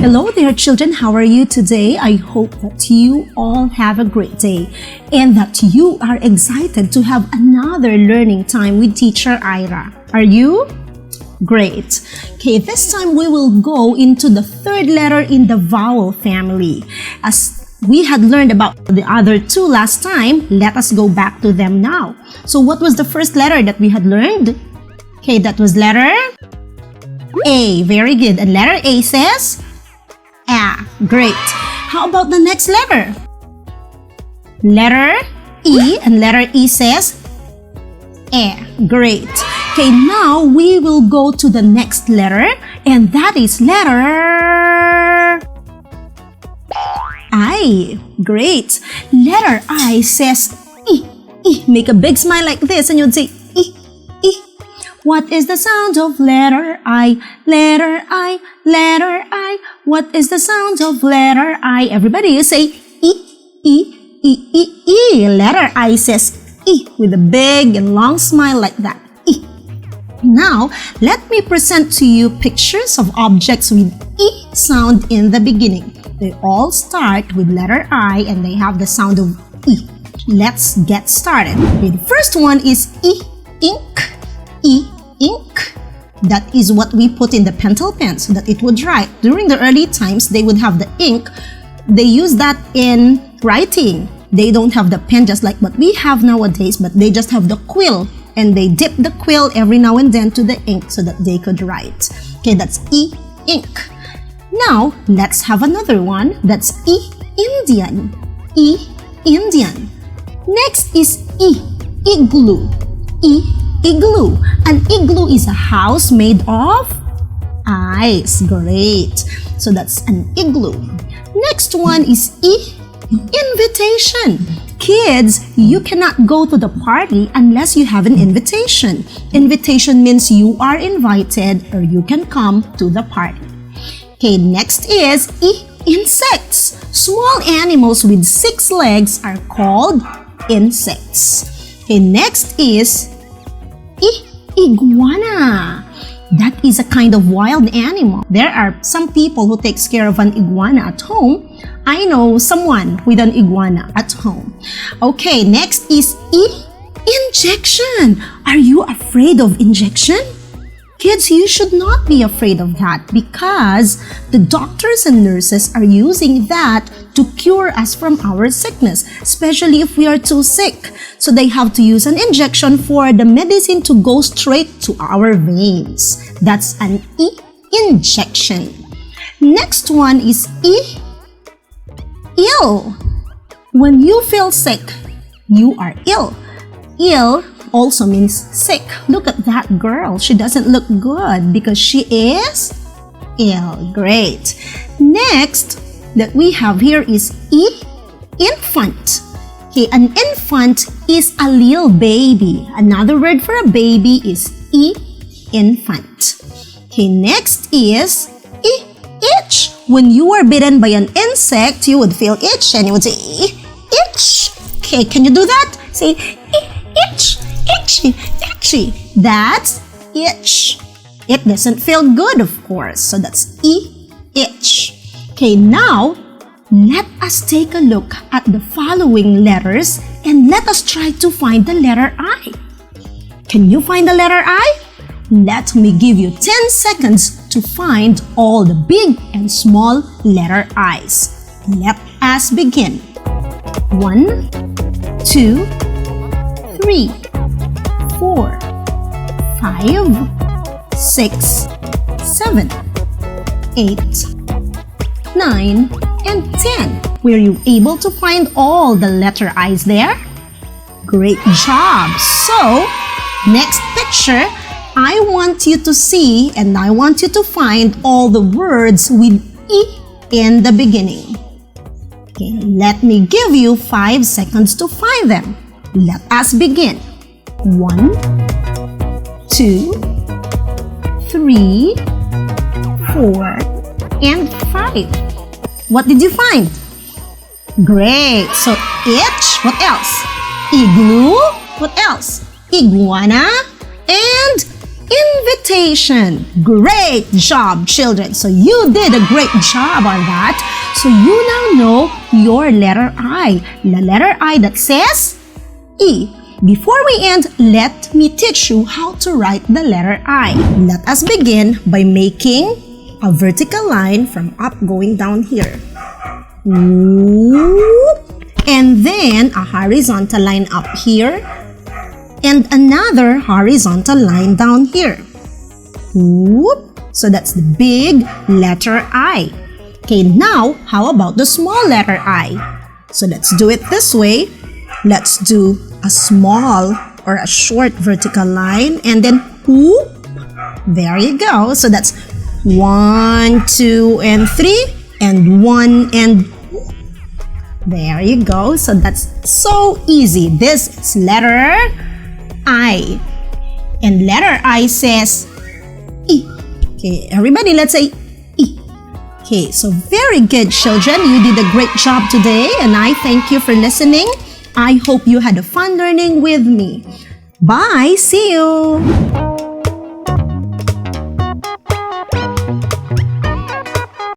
Hello there, children. How are you today? I hope that you all have a great day and that you are excited to have another learning time with Teacher Ira. Are you? Great. Okay, this time we will go into the third letter in the vowel family. As we had learned about the other two last time, let us go back to them now. So what was the first letter that we had learned? Okay, that was letter A. Very good. And letter A says A. Great. How about the next letter? Letter E, and letter E says E. Great. Okay, now we will go to the next letter, and that is letter I. Great. Letter I says E. E. Make a big smile like this, and you'd say E. E. What is the sound of letter I? Letter I, letter I. What is the sound of letter I? Everybody, you say E, E, E, E, E. Letter I says E with a big and long smile like that. E. Now, let me present to you pictures of objects with E sound in the beginning. They all start with letter I and they have the sound of E. Let's get started. Okay, the first one is E, ink. E, ink. That is what we put in the pentel pen so that it would write. During the early times, they would have the ink. They use that in writing. They don't have the pen just like what we have nowadays, but they just have the quill. And they dip the quill every now and then to the ink so that they could write. Okay, that's E, ink. Now, let's have another one. That's E, Indian. E, Indian. Next is E, igloo. E, igloo. An igloo is a house made of ice. Great. So that's an igloo. Next one is E, invitation. Kids, you cannot go to the party unless you have an invitation. Invitation means you are invited or you can come to the party. Okay, next is E, insects. Small animals with 6 legs are called insects. Okay, next is E, iguana. That is a kind of wild animal. There are some people who takes care of an iguana at home. I know someone with an iguana at home. Okay, next is E, injection. Are you afraid of injection? Kids, you should not be afraid of that because the doctors and nurses are using that to cure us from our sickness, especially if we are too sick. So they have to use an injection for the medicine to go straight to our veins. That's an E, injection. Next one is E, ill. When you feel sick, you are ill. Ill also means sick. Look at that girl. She doesn't look good because she is ill. Great. Next that we have here is E, infant. Okay, an infant is a little baby. Another word for a baby is E, infant. Okay, next is E, itch. When you are bitten by an insect, you would feel itch and you would say itch. Okay, can you do that? Say itch, itchy, itchy. That's itch. It doesn't feel good, of course. So that's E, itch. Okay, now let us take a look at the following letters and let us try to find the letter I. Can you find the letter I? Let me give you 10 seconds to find all the big and small letter I's. Let us begin. 1, 2, 3, 4, 5, 6, 7, 8, 9, and 10. Were you able to find all the letter I's there? Great job! So, next picture, I want you to see and I want you to find all the words with E in the beginning. Okay, let me give you 5 seconds to find them. Let us begin. 1, 2, 3, 4, and 5. What did you find? Great! So, itch. What else? Igloo. What else? Iguana. And invitation. Great job, children. So you did a great job on that. So you now know your letter I. The letter I that says E. Before we end, let me teach you how to write the letter I. Let us begin by making a vertical line from up going down here. And then a horizontal line up here. And another horizontal line down here. So that's the big letter I. Okay, now how about the small letter I? So let's do it this way. Let's do a small or a short vertical line and then whoop. There you go. So that's 1, 2, and 3 and 1 and whoop. There you go. So that's so easy. This is letter I. And letter I says E. Okay, everybody, let's say E. Okay, so very good, children. You did a great job today and I thank you for listening. I hope you had a fun learning with me. Bye! See you!